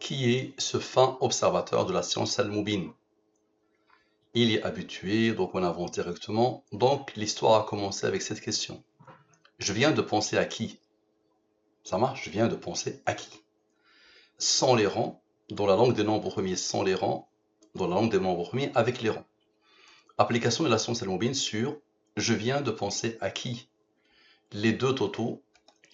Qui est ce fin observateur de la science al-Mubin? Il est habitué, donc on avance directement. Donc l'histoire a commencé avec cette question. Je viens de penser à qui? Ça marche? Je viens de penser à qui? Sans les rangs, dans la langue des nombres premiers sans les rangs, dans la langue des nombres premiers avec les rangs. Application de la science al-Mubin sur je viens de penser à qui? Les deux totaux,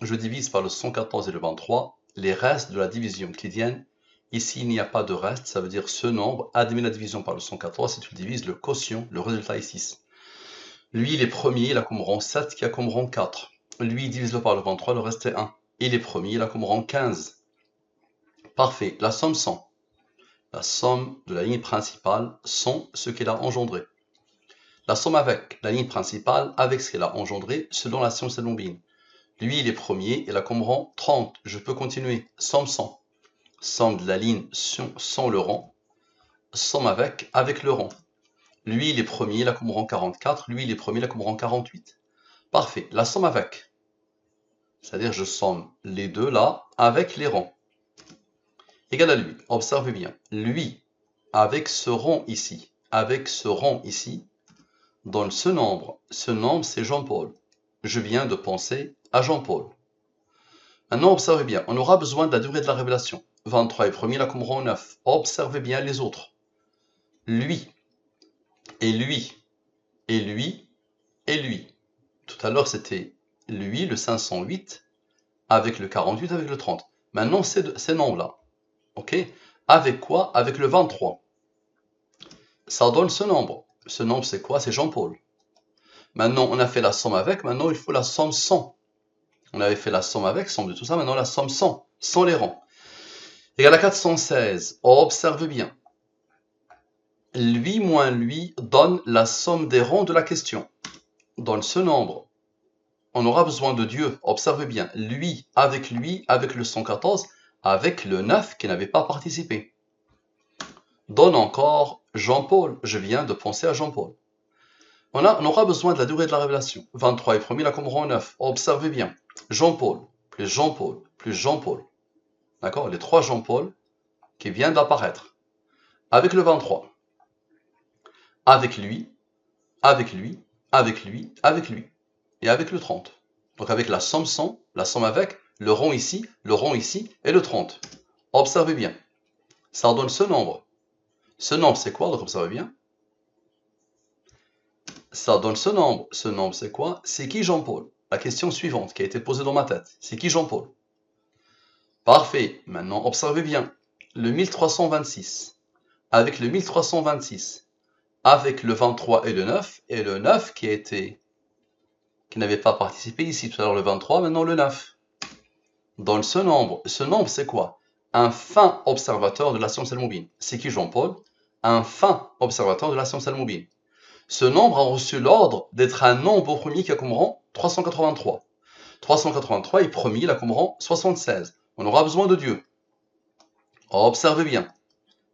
je divise par le 114 et le 23, les restes de la division euclidienne. Ici, il n'y a pas de reste, ça veut dire ce nombre, admet la division par le 114, si tu le divises, le quotient, le résultat est 6. Lui, il est premier, il a comme rang 7, qui a comme rang 4. Lui, divise-le par le 23, le reste est 1. Il est premier, il a comme rang 15. Parfait, la somme 100. La somme de la ligne principale sans ce qu'elle a engendré. La somme avec la ligne principale, avec ce qu'elle a engendré, selon la science al-Mubin. Lui, il est premier, il a comme rang 30. Je peux continuer. Somme 100. Somme de la ligne sans le rang. Somme avec le rang. Lui, il est premier, il a comme rang 44. Lui, il est premier, il a comme rang 48. Parfait. La somme avec. C'est-à-dire, je somme les deux là avec les rangs. Égal à lui. Observez bien. Lui, avec ce rang ici, donne ce nombre. Ce nombre, c'est Jean-Paul. Je viens de penser à Jean-Paul. Maintenant, observez bien, on aura besoin de la durée de la révélation. 23 est premier, là comme rang 9. Observez bien les autres. Lui, et lui, et lui, et lui. Tout à l'heure, c'était lui, le 508, avec le 48, avec le 30. Maintenant, ces nombres-là. OK? Avec quoi? Avec le 23. Ça donne ce nombre. Ce nombre, c'est quoi? C'est Jean-Paul. Maintenant, on a fait la somme avec. Maintenant, il faut la somme 100. On avait fait la somme avec, somme de tout ça. Maintenant, la somme 100, sans les rangs. Égal à 416. Observez bien. Lui moins lui donne la somme des rangs de la question. Donne ce nombre. On aura besoin de Dieu. Observez bien. Lui, avec le 114, avec le 9 qui n'avait pas participé. Donne encore Jean-Paul. Je viens de penser à Jean-Paul. On aura besoin de la durée de la révélation. 23 est premier, là comme rang 9. Observez bien. Jean-Paul, plus Jean-Paul, plus Jean-Paul. D'accord? Les trois Jean-Paul qui viennent d'apparaître. Avec le 23. Avec lui, avec lui, avec lui, avec lui. Et avec le 30. Donc avec la somme 100, la somme avec, le rond ici et le 30. Observez bien. Ça donne ce nombre. Ce nombre, c'est quoi? Donc observez bien. Ça donne ce nombre. Ce nombre, c'est quoi? C'est qui Jean-Paul? La question suivante qui a été posée dans ma tête. C'est qui Jean-Paul? Parfait. Maintenant, observez bien. Le 1326. Avec le 1326. Avec le 23 et le 9 qui n'avait pas participé ici tout à l'heure le 23, maintenant le 9. Dans ce nombre c'est quoi? Un fin observateur de la science al-Mubin. C'est qui Jean-Paul? Un fin observateur de la science al-Mubin. Ce nombre a reçu l'ordre d'être un nombre premier qui a comme rang 383. 383 est premier, il a comme rang 76. On aura besoin de Dieu. Observez bien.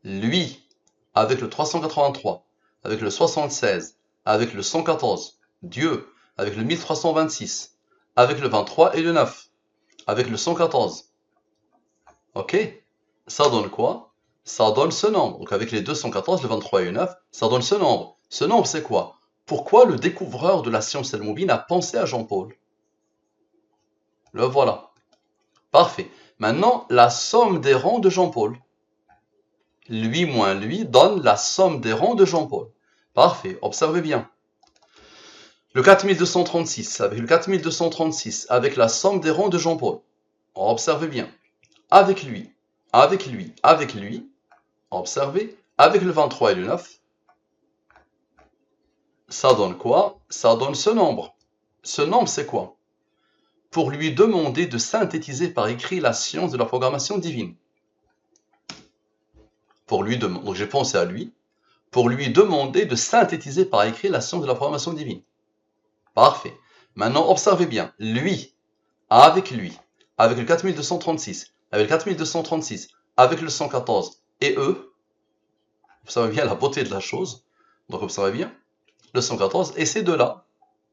Lui, avec le 383, avec le 76, avec le 114, Dieu, avec le 1326, avec le 23 et le 9, avec le 114. Ok? Ça donne quoi? Ça donne ce nombre. Donc avec les 214, le 23 et le 9, ça donne ce nombre. Ce nombre, c'est quoi? Pourquoi le découvreur de la science al-Mubin a pensé à Jean-Paul? Le voilà. Parfait. Maintenant, la somme des rangs de Jean-Paul. Lui moins lui donne la somme des rangs de Jean-Paul. Parfait. Observez bien. Le 4236, avec le 4236, avec la somme des rangs de Jean-Paul. Observez bien. Avec lui, observez, avec le 23 et le 9, ça donne quoi? Ça donne ce nombre. Ce nombre, c'est quoi? Pour lui demander de synthétiser par écrit la science de la programmation divine. Donc j'ai pensé à lui, pour lui demander de synthétiser par écrit la science de la programmation divine. Parfait. Maintenant, observez bien. Lui, avec le 4236, avec le 4236, avec le 114 et eux, observez bien la beauté de la chose. Donc observez bien, le 114 et ces deux-là,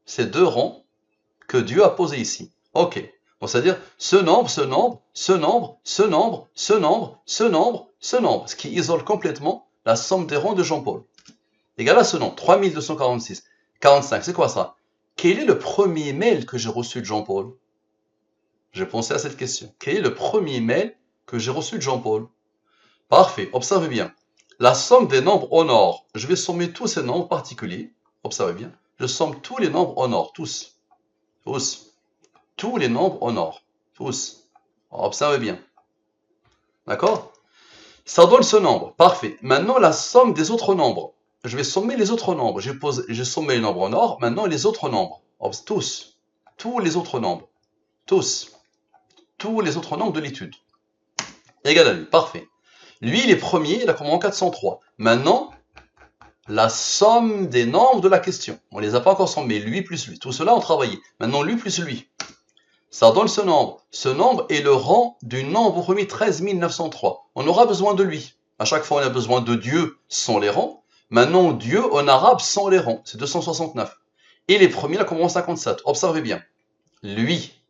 ces deux rangs que Dieu a posés ici. Ok, Donc, c'est-à-dire ce nombre, ce nombre, ce nombre, ce nombre, ce nombre, ce nombre, ce nombre, ce qui isole complètement la somme des rangs de Jean-Paul. Égal à ce nombre, 3246. 45, c'est quoi ça? Quel est le premier mail que j'ai reçu de Jean-Paul? J'ai pensé à cette question. Quel est le premier mail que j'ai reçu de Jean-Paul? Parfait, observez bien. La somme des nombres au nord, je vais sommer tous ces nombres particuliers. Observez bien. Je somme tous les nombres au nord, tous. Tous. Tous les nombres au nord. Tous. Observez bien. D'accord? Ça donne ce nombre. Parfait. Maintenant, la somme des autres nombres. Je vais sommer les autres nombres. J'ai sommé les nombres au nord. Maintenant, les autres nombres. Tous. Tous les autres nombres. Tous. Tous les autres nombres de l'étude. Égal à lui. Parfait. Lui, il est premier. Il a commencé en 403. Maintenant, la somme des nombres de la question. On ne les a pas encore sommés. Lui plus lui. Tout cela, on travaillait. Maintenant, lui plus lui. Ça donne ce nombre. Ce nombre est le rang du nombre premier 13 903. On aura besoin de lui. À chaque fois, on a besoin de Dieu sans les rangs. Maintenant, Dieu en arabe sans les rangs. C'est 269. Et les premiers, là, commencent en 57. Observez bien. Lui,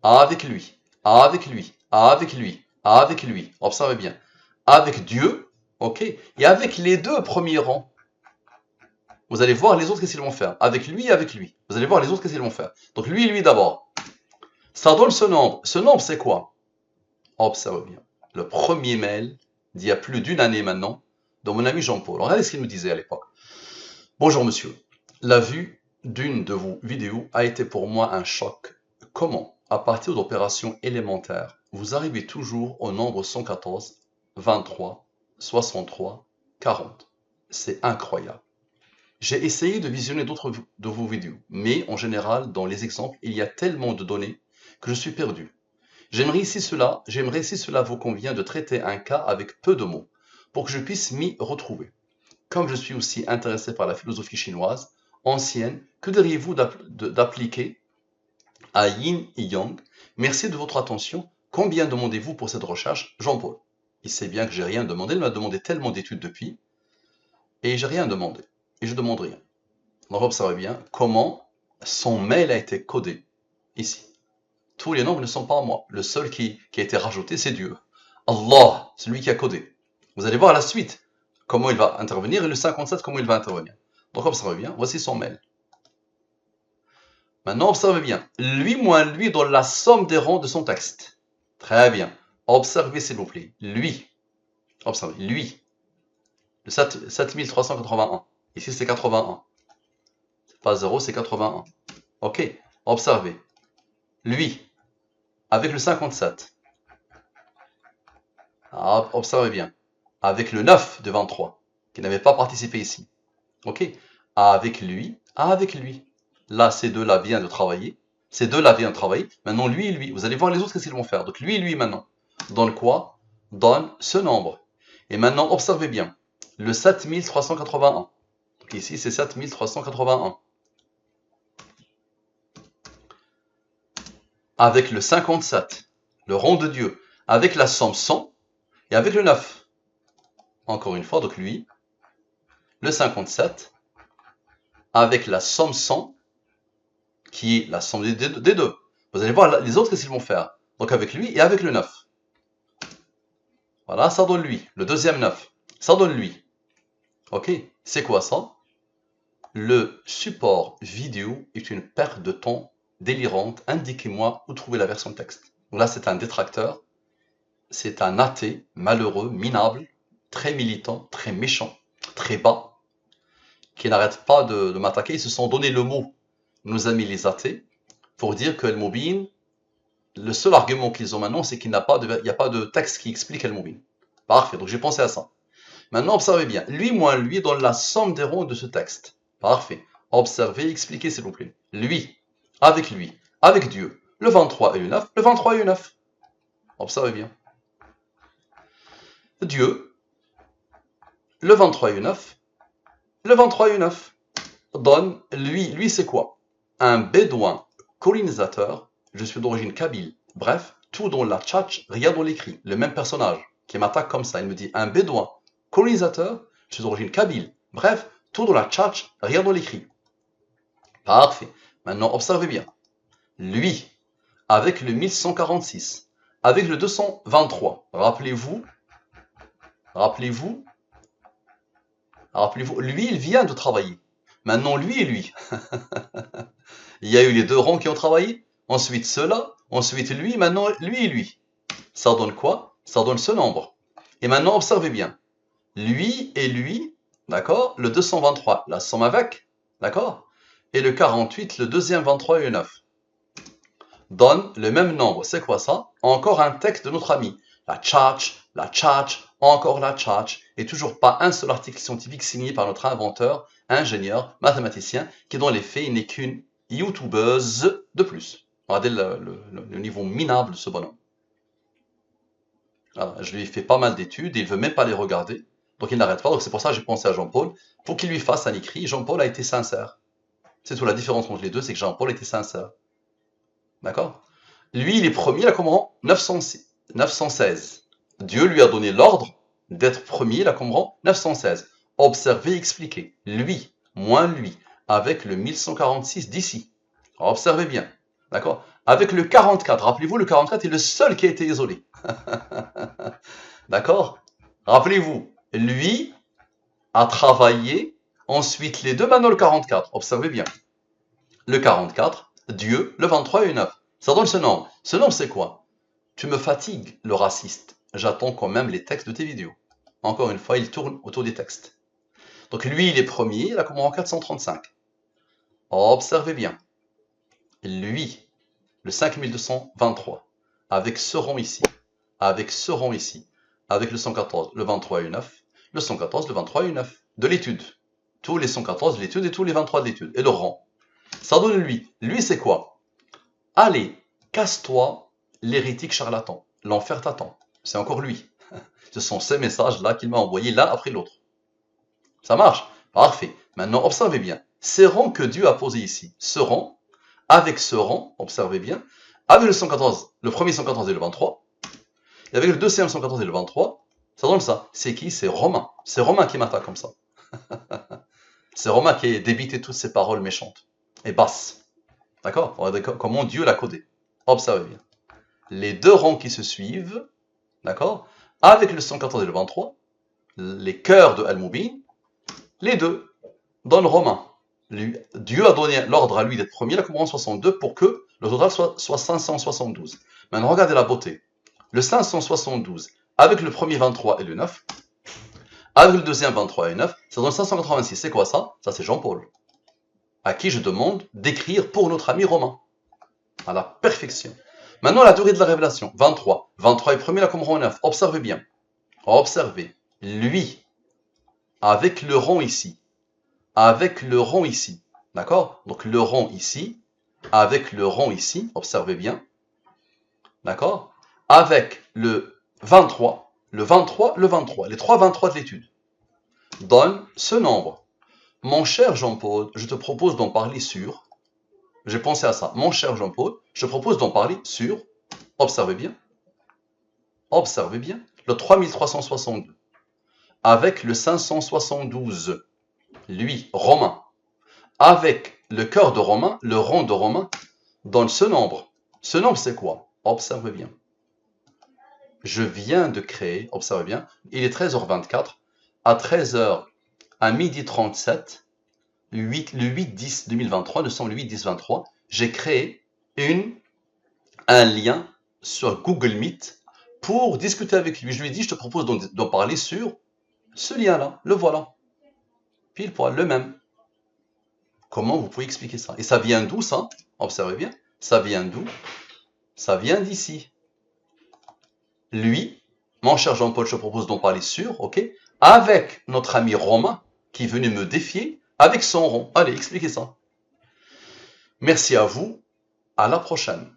avec lui, avec lui, avec lui, avec lui. Observez bien. Avec Dieu, ok. Et avec les deux premiers rangs. Vous allez voir les autres, qu'est-ce qu'ils vont faire. Avec lui et avec lui. Vous allez voir les autres, qu'est-ce qu'ils vont faire. Donc lui et lui d'abord. Ça donne ce nombre. Ce nombre, c'est quoi? Observe bien. Le premier mail d'il y a plus d'une année maintenant, de mon ami Jean-Paul. Regardez ce qu'il nous disait à l'époque. Bonjour monsieur. La vue d'une de vos vidéos a été pour moi un choc. Comment, à partir d'opérations élémentaires, vous arrivez toujours au nombre 114, 23, 63, 40? C'est incroyable. J'ai essayé de visionner d'autres de vos vidéos, mais en général, dans les exemples, il y a tellement de données que je suis perdu. J'aimerais si cela vous convient de traiter un cas avec peu de mots, pour que je puisse m'y retrouver. Comme je suis aussi intéressé par la philosophie chinoise ancienne, que diriez-vous d'appliquer à Yin et Yang? Merci de votre attention. Combien demandez-vous pour cette recherche, Jean-Paul? Il sait bien que j'ai rien demandé, il m'a demandé tellement d'études depuis, et j'ai rien demandé, et je demande rien. Donc observez bien comment son mail a été codé ici. Tous les nombres ne sont pas à moi. Le seul qui a été rajouté, c'est Dieu. Allah, celui qui a codé. Vous allez voir la suite, comment il va intervenir, et le 57, comment il va intervenir. Donc observez bien, voici son mail. Maintenant, observez bien. Lui moins lui dans la somme des rangs de son texte. Très bien. Observez s'il vous plaît. Lui. Observez. Lui. Le 7381. Ici, c'est 81. C'est pas 0, c'est 81. Ok. Observez. Lui. Avec le 57. Ah, observez bien. Avec le 9 de 23, qui n'avait pas participé ici. Ok. Avec lui, avec lui. Là, ces deux-là viennent de travailler. Ces deux-là viennent de travailler. Maintenant, lui et lui. Vous allez voir les autres, qu'est-ce qu'ils vont faire. Donc, lui et lui, maintenant. Donne quoi? Donne ce nombre. Et maintenant, observez bien. Le 7381. Donc, ici, c'est 7381. Avec le 57, le rang de Dieu, avec la somme 100 et avec le 9. Encore une fois, donc lui, le 57, avec la somme 100, qui est la somme des deux. Vous allez voir les autres, qu'est-ce qu'ils vont faire. Donc avec lui et avec le 9. Voilà, ça donne lui. Le deuxième 9, ça donne lui. Ok, c'est quoi ça? Le support vidéo est une perte de temps délirante. Indiquez-moi où trouver la version texte. Donc là, c'est un détracteur. C'est un athée, malheureux, minable, très militant, très méchant, très bas, qui n'arrête pas de m'attaquer. Ils se sont donné le mot, nos amis les athées, pour dire que El-Moubin, le seul argument qu'ils ont maintenant, c'est qu'il n'y a pas de texte qui explique El-Moubin. Parfait, donc j'ai pensé à ça. Maintenant, observez bien. Lui moins lui donne la somme des rangs de ce texte. Parfait. Observez, expliquez s'il vous plaît. Lui, avec Dieu. Le 23 et le 9, le 23 et le 9. Observez bien. Dieu, le 23 et le 9, le 23 et le 9. Donne, lui c'est quoi? Un bédouin colonisateur, je suis d'origine kabyle. Bref, tout dans la tchatch, rien dans l'écrit. Le même personnage qui m'attaque comme ça, il me dit un bédouin colonisateur, je suis d'origine kabyle. Bref, tout dans la tchatch, rien dans l'écrit. Parfait. Maintenant, observez bien. Lui, avec le 1146, avec le 223. Rappelez-vous, lui, il vient de travailler. Maintenant, lui et lui. Il y a eu les deux rangs qui ont travaillé, ensuite ceux-là, ensuite lui, maintenant lui et lui. Ça donne quoi? Ça donne ce nombre. Et maintenant, observez bien. Lui et lui, d'accord? Le 223, la somme avec, d'accord? Et le 48, le deuxième 23 et le 9. Donne le même nombre. C'est quoi ça? Encore un texte de notre ami. La tchatch, encore la tchatch. Et toujours pas un seul article scientifique signé par notre inventeur, ingénieur, mathématicien, qui dans les faits n'est qu'une youtubeuse de plus. Regardez le niveau minable de ce bonhomme. Voilà, je lui ai fait pas mal d'études, il ne veut même pas les regarder. Donc il n'arrête pas. Donc c'est pour ça que j'ai pensé à Jean-Paul, pour qu'il lui fasse un écrit. Jean-Paul a été sincère. C'est tout, la différence entre les deux, c'est que Jean-Paul était sincère. D'accord? Lui, il est premier, il a comment? 916. Dieu lui a donné l'ordre d'être premier, il a comment? 916. Observez, expliquez. Lui, moins lui, avec le 1146 d'ici. Observez bien. D'accord? Avec le 44, rappelez-vous, le 44 est le seul qui a été isolé. D'accord? Rappelez-vous, lui a travaillé, ensuite les deux, maintenant le 44. Observez bien. Le 44, Dieu, le 23 et le 9. Ça donne ce nombre. Ce nombre, c'est quoi? Tu me fatigues, le raciste. J'attends quand même les textes de tes vidéos. Encore une fois, il tourne autour des textes. Donc lui, il est premier, il a comment? 435. Observez bien. Lui, le 5223, avec ce rond ici, avec ce rond ici, avec le 114, le 23 et le 9, le 114, le 23 et le 9, de l'étude. Tous les 114 de l'étude et tous les 23 de l'étude. Et le rond. Ça donne lui. Lui, c'est quoi? Allez, casse-toi, l'hérétique charlatan. L'enfer t'attend. C'est encore lui. Ce sont ces messages-là qu'il m'a envoyés l'un après l'autre. Ça marche? Parfait. Maintenant, observez bien. Ces rangs que Dieu a posés ici, ce rang, avec ce rang, observez bien, avec le 114, le premier 114 et le 23, et avec le deuxième 114 et le 23, ça donne ça. C'est qui? C'est Romain. C'est Romain qui m'attaque comme ça. C'est Romain qui a débité toutes ces paroles méchantes et basses. D'accord? Comment Dieu l'a codé. Observez bien. Les deux rangs qui se suivent, d'accord? Avec le 114 et le 23, les cœurs de Al-Moubin, les deux donnent Romain. Dieu a donné l'ordre à lui d'être premier, il a commencé 62 pour que le total soit 572. Maintenant, regardez la beauté. Le 572, avec le premier 23 et le 9, avec le deuxième 23 et 9, ça donne 586. C'est quoi ça? Ça, c'est Jean-Paul, à qui je demande d'écrire pour notre ami Romain. À la perfection. Maintenant, la durée de la révélation, 23. 23 est premier, la Qumran 9. Observez bien. Observez. Lui, avec le rond ici. Avec le rond ici. D'accord? Donc le rond ici. Avec le rond ici. Observez bien. D'accord? Avec le 23. Le 23, le 23. Les trois 23 de l'étude. Donne ce nombre. Mon cher Jean-Paul, je te propose d'en parler sur... J'ai pensé à ça. Mon cher Jean-Paul, je propose d'en parler sur, observez bien, le 3362, avec le 572, lui, Romain, avec le cœur de Romain, le rond de Romain, donne ce nombre. Ce nombre, c'est quoi? Observez bien. Je viens de créer, observez bien, il est 13h24, à 13h, à midi 37, le 8-10-2023, nous sommes le 8-10-23, j'ai créé un lien sur Google Meet pour discuter avec lui. Je lui ai dit, je te propose d'en parler sur ce lien-là, le voilà. Pile poil, le même. Comment vous pouvez expliquer ça? Et ça vient d'où ça? Observez bien. Ça vient d'où? Ça vient d'ici. Lui, mon cher Jean-Paul, je te propose d'en parler sur, ok? Avec notre ami Romain, qui est venu me défier, avec son rond. Allez, expliquez ça. Merci à vous. À la prochaine.